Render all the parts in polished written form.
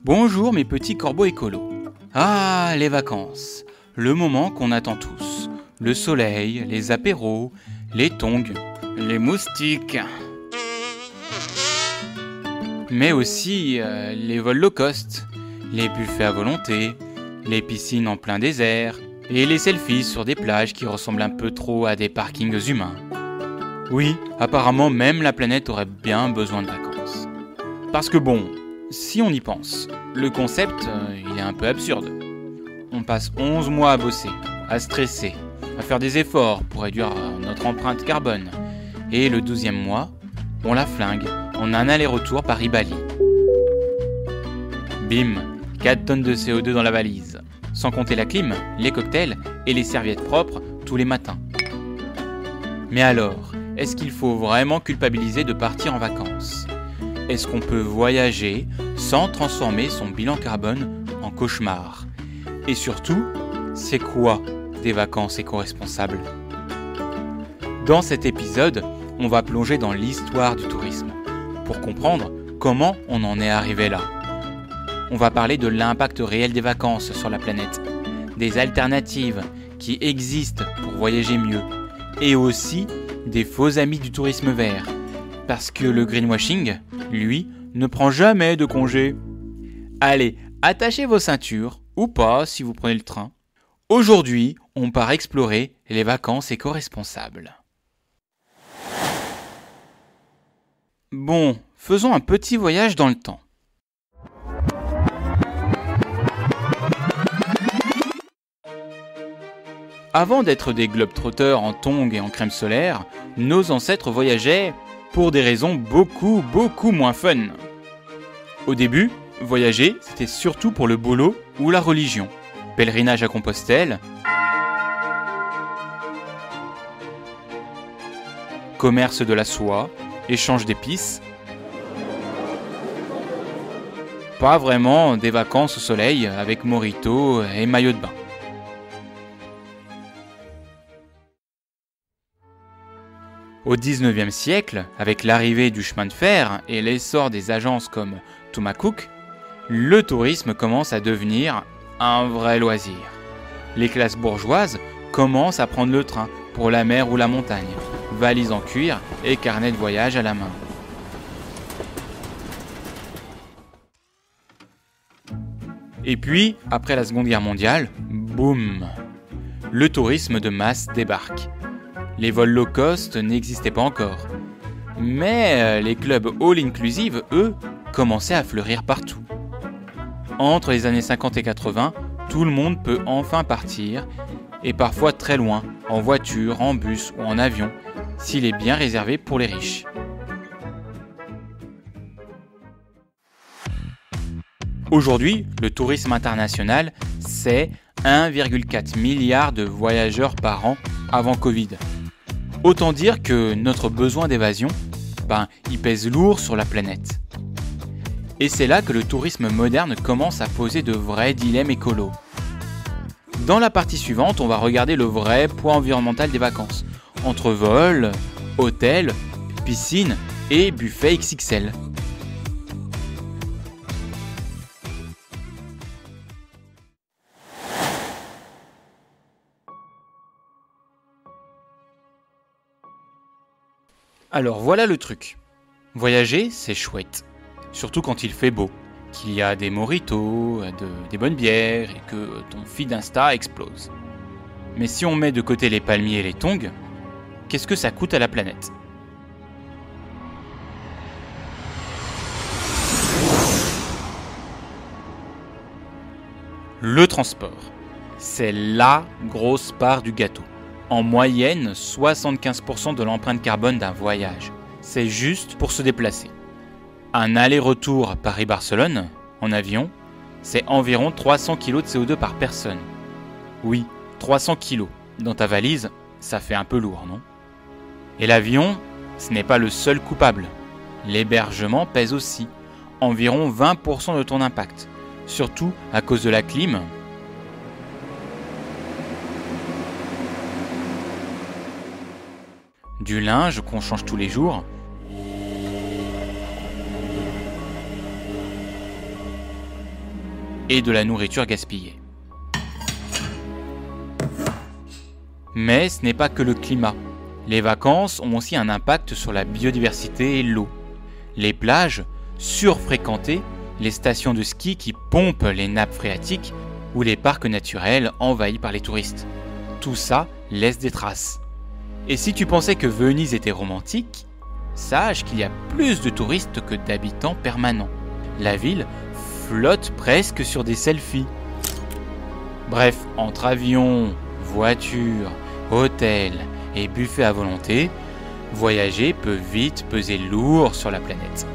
Bonjour mes petits corbeaux écolos. Ah, les vacances, le moment qu'on attend tous. Le soleil, les apéros, les tongs, les moustiques. Mais aussi les vols low cost, les buffets à volonté, les piscines en plein désert et les selfies sur des plages qui ressemblent un peu trop à des parkings humains. Oui, apparemment même la planète aurait bien besoin de vacances. Parce que bon, si on y pense, le concept, il est un peu absurde. On passe 11 mois à bosser, à stresser, à faire des efforts pour réduire notre empreinte carbone. Et le 12e mois, on la flingue en un aller-retour Paris-Bali. Bim, 4 tonnes de CO2 dans la valise. Sans compter la clim, les cocktails et les serviettes propres tous les matins. Mais alors, est-ce qu'il faut vraiment culpabiliser de partir en vacances ? Est-ce qu'on peut voyager sans transformer son bilan carbone en cauchemar ? Et surtout, c'est quoi des vacances éco-responsables ? Dans cet épisode, on va plonger dans l'histoire du tourisme pour comprendre comment on en est arrivé là. On va parler de l'impact réel des vacances sur la planète, des alternatives qui existent pour voyager mieux, et aussi des faux amis du tourisme vert, parce que le greenwashing, lui, ne prend jamais de congé. Allez, attachez vos ceintures, ou pas si vous prenez le train. Aujourd'hui, on part explorer les vacances éco-responsables. Bon, faisons un petit voyage dans le temps. Avant d'être des globetrotters en tongs et en crème solaire, nos ancêtres voyageaient pour des raisons beaucoup moins fun. Au début, voyager, c'était surtout pour le boulot ou la religion. Pèlerinage à Compostelle, commerce de la soie, échange d'épices. Pas vraiment des vacances au soleil avec mojito et maillot de bain. Au XIXe siècle, avec l'arrivée du chemin de fer et l'essor des agences comme Thomas Cook, le tourisme commence à devenir un vrai loisir. Les classes bourgeoises commencent à prendre le train pour la mer ou la montagne, valises en cuir et carnet de voyage à la main. Et puis, après la Seconde Guerre mondiale, boum, le tourisme de masse débarque. Les vols low cost n'existaient pas encore. Mais les clubs all-inclusive, eux, commençaient à fleurir partout. Entre les années 50 et 80, tout le monde peut enfin partir, et parfois très loin, en voiture, en bus ou en avion, s'il est bien réservé pour les riches. Aujourd'hui, le tourisme international, c'est 1,4 milliard de voyageurs par an avant Covid. Autant dire que notre besoin d'évasion, il pèse lourd sur la planète. Et c'est là que le tourisme moderne commence à poser de vrais dilemmes écolos. Dans la partie suivante, on va regarder le vrai poids environnemental des vacances, entre vols, hôtels, piscines et buffets XXL. Alors voilà le truc. Voyager, c'est chouette. Surtout quand il fait beau, qu'il y a des mojitos, des bonnes bières et que ton feed Insta explose. Mais si on met de côté les palmiers et les tongs, qu'est-ce que ça coûte à la planète ? Le transport, c'est la grosse part du gâteau. En moyenne, 75% de l'empreinte carbone d'un voyage. C'est juste pour se déplacer. Un aller-retour Paris-Barcelone, en avion, c'est environ 300 kg de CO2 par personne. Oui, 300 kg. Dans ta valise, ça fait un peu lourd, non ? Et l'avion, ce n'est pas le seul coupable. L'hébergement pèse aussi, environ 20% de ton impact. Surtout à cause de la clim. Du linge qu'on change tous les jours. et de la nourriture gaspillée. Mais ce n'est pas que le climat. Les vacances ont aussi un impact sur la biodiversité et l'eau. Les plages surfréquentées, les stations de ski qui pompent les nappes phréatiques ou les parcs naturels envahis par les touristes. Tout ça laisse des traces. Et si tu pensais que Venise était romantique, sache qu'il y a plus de touristes que d'habitants permanents. La ville flotte presque sur des selfies. Bref, entre avions, voitures, hôtels et buffets à volonté, voyager peut vite peser lourd sur la planète.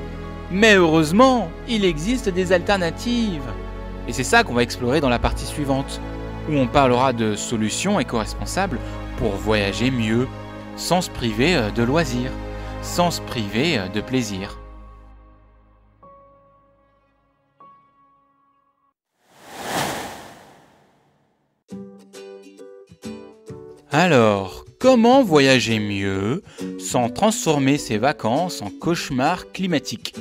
Mais heureusement, il existe des alternatives. Et c'est ça qu'on va explorer dans la partie suivante, où on parlera de solutions éco-responsables pour voyager mieux, sans se priver de loisirs, sans se priver de plaisir. Alors, comment voyager mieux sans transformer ses vacances en cauchemar climatique ?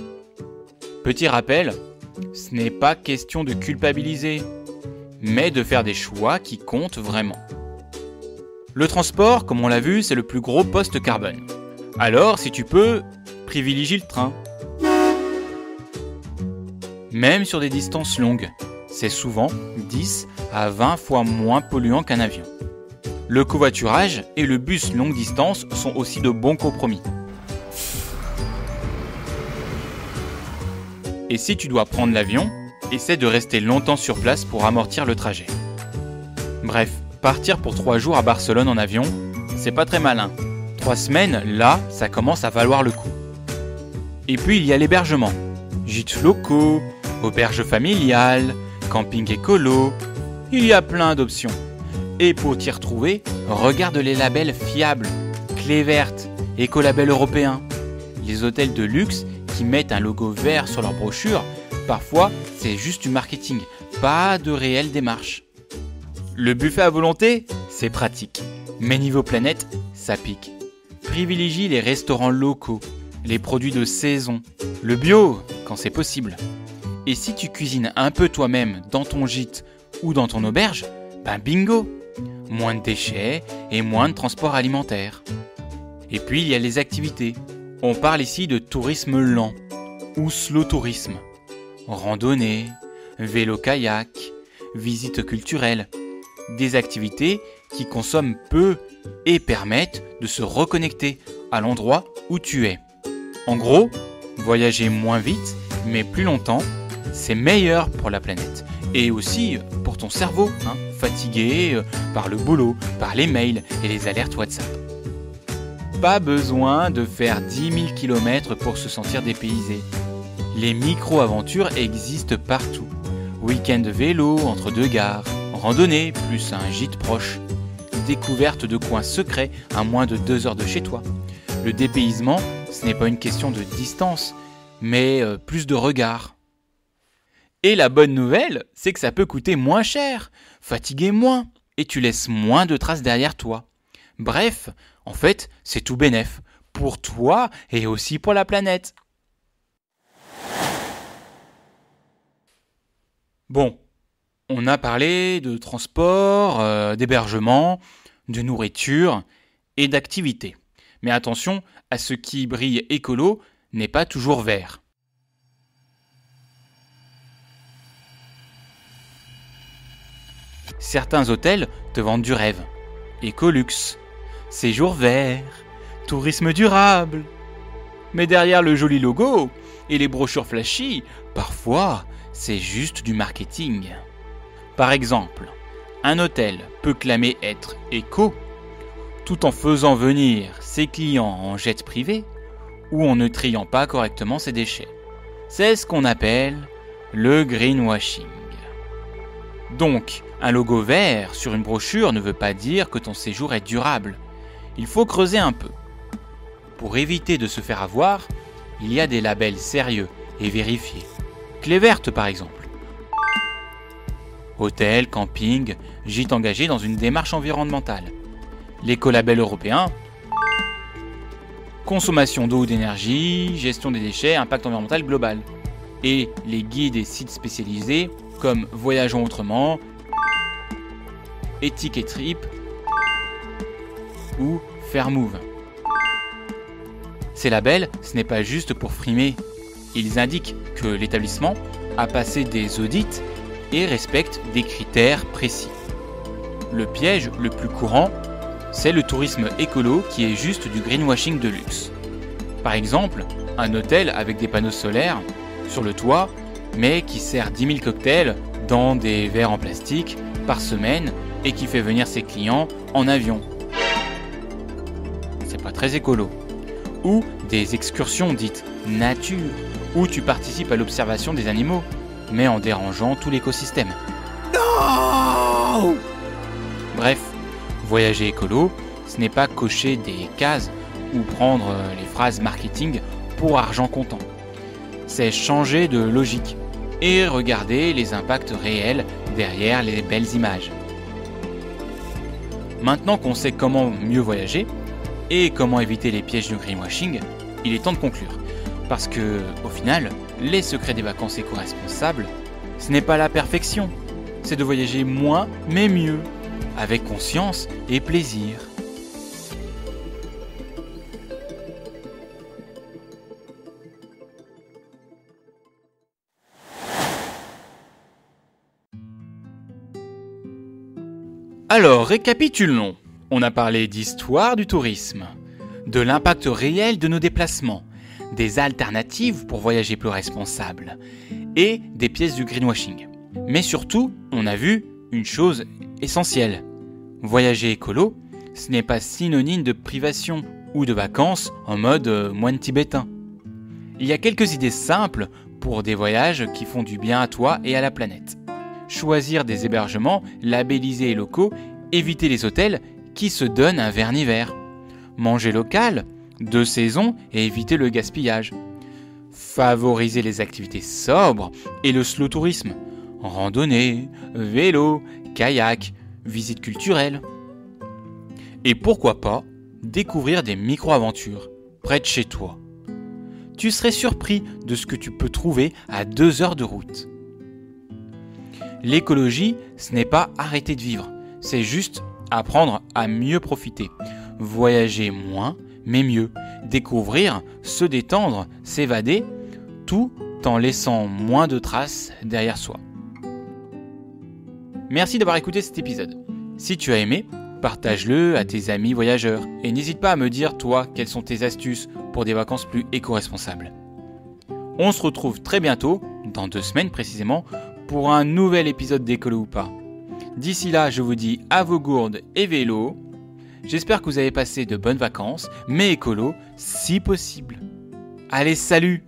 Petit rappel, ce n'est pas question de culpabiliser, mais de faire des choix qui comptent vraiment. Le transport, comme on l'a vu, c'est le plus gros poste carbone. Alors, si tu peux, privilégie le train. Même sur des distances longues, c'est souvent 10 à 20 fois moins polluant qu'un avion. Le covoiturage et le bus longue distance sont aussi de bons compromis. Et si tu dois prendre l'avion, essaie de rester longtemps sur place pour amortir le trajet. Bref, partir pour 3 jours à Barcelone en avion, c'est pas très malin. 3 semaines, là, ça commence à valoir le coup. Et puis il y a l'hébergement. Gîtes locaux, auberges familiales, camping écolo, il y a plein d'options. Et pour t'y retrouver, regarde les labels fiables, Clé verte, Écolabel européen. Les hôtels de luxe qui mettent un logo vert sur leur brochure, parfois c'est juste du marketing, pas de réelle démarche. Le buffet à volonté, c'est pratique, mais niveau planète, ça pique. Privilégie les restaurants locaux, les produits de saison, le bio quand c'est possible. Et si tu cuisines un peu toi-même dans ton gîte ou dans ton auberge, ben bingo! Moins de déchets et moins de transport alimentaire. Et puis il y a les activités. On parle ici de tourisme lent ou slow tourisme. Randonnée, vélo-kayak, visite culturelle. Des activités qui consomment peu et permettent de se reconnecter à l'endroit où tu es. En gros, voyager moins vite mais plus longtemps, c'est meilleur pour la planète. Et aussi pour ton cerveau, fatigué par le boulot, par les mails et les alertes WhatsApp. Pas besoin de faire 10 000 km pour se sentir dépaysé. Les micro-aventures existent partout. Week-end vélo entre 2 gares, randonnée plus un gîte proche, découverte de coins secrets à moins de 2 heures de chez toi. Le dépaysement, ce n'est pas une question de distance, mais plus de regard. Et la bonne nouvelle, c'est que ça peut coûter moins cher, fatiguer moins, et tu laisses moins de traces derrière toi. Bref, en fait, c'est tout bénef, pour toi et aussi pour la planète. Bon, on a parlé de transport, d'hébergement, de nourriture et d'activité. Mais attention, à ce qui brille écolo n'est pas toujours vert. Certains hôtels te vendent du rêve. Écoluxe, séjour vert, tourisme durable. Mais derrière le joli logo et les brochures flashy, parfois, c'est juste du marketing. Par exemple, un hôtel peut clamer être éco, tout en faisant venir ses clients en jet privé ou en ne triant pas correctement ses déchets. C'est ce qu'on appelle le greenwashing. Donc, un logo vert sur une brochure ne veut pas dire que ton séjour est durable. Il faut creuser un peu. Pour éviter de se faire avoir, il y a des labels sérieux et vérifiés. Clé verte par exemple. Hôtel, camping, gîte engagé dans une démarche environnementale. L'écolabel européen. Consommation d'eau ou d'énergie, gestion des déchets, impact environnemental global. Et les guides et sites spécialisés comme Voyageons autrement, Éthique et Trip ou Fairmove. Ces labels, ce n'est pas juste pour frimer. Ils indiquent que l'établissement a passé des audits et respecte des critères précis. Le piège le plus courant, c'est le tourisme écolo qui est juste du greenwashing de luxe. Par exemple, un hôtel avec des panneaux solaires sur le toit, mais qui sert 10 000 cocktails dans des verres en plastique par semaine et qui fait venir ses clients en avion. C'est pas très écolo. Ou des excursions dites nature, où tu participes à l'observation des animaux, mais en dérangeant tout l'écosystème. Non! Bref, voyager écolo, ce n'est pas cocher des cases ou prendre les phrases marketing pour argent comptant. C'est changer de logique et regarder les impacts réels derrière les belles images. Maintenant qu'on sait comment mieux voyager et comment éviter les pièges du greenwashing, il est temps de conclure. Parce que, au final, les secrets des vacances éco-responsables, ce n'est pas la perfection, c'est de voyager moins mais mieux, avec conscience et plaisir. Alors, récapitulons. On a parlé d'histoire du tourisme, de l'impact réel de nos déplacements, des alternatives pour voyager plus responsable et des pièces du greenwashing. Mais surtout, on a vu une chose essentielle. Voyager écolo, ce n'est pas synonyme de privation ou de vacances en mode moine tibétain. Il y a quelques idées simples pour des voyages qui font du bien à toi et à la planète. Choisir des hébergements labellisés et locaux, éviter les hôtels qui se donnent un vernis vert. Manger local, de saison et éviter le gaspillage. Favoriser les activités sobres et le slow tourisme. Randonnée, vélo, kayak, visite culturelle. Et pourquoi pas découvrir des micro-aventures près de chez toi. Tu serais surpris de ce que tu peux trouver à 2 heures de route. L'écologie, ce n'est pas arrêter de vivre, c'est juste apprendre à mieux profiter. Voyager moins, mais mieux. Découvrir, se détendre, s'évader, tout en laissant moins de traces derrière soi. Merci d'avoir écouté cet épisode. Si tu as aimé, partage-le à tes amis voyageurs et n'hésite pas à me dire, toi, quelles sont tes astuces pour des vacances plus éco-responsables. On se retrouve très bientôt, dans 2 semaines précisément, pour un nouvel épisode d'Écolo ou pas. D'ici là, je vous dis à vos gourdes et vélos. J'espère que vous avez passé de bonnes vacances, mais écolo si possible. Allez, salut!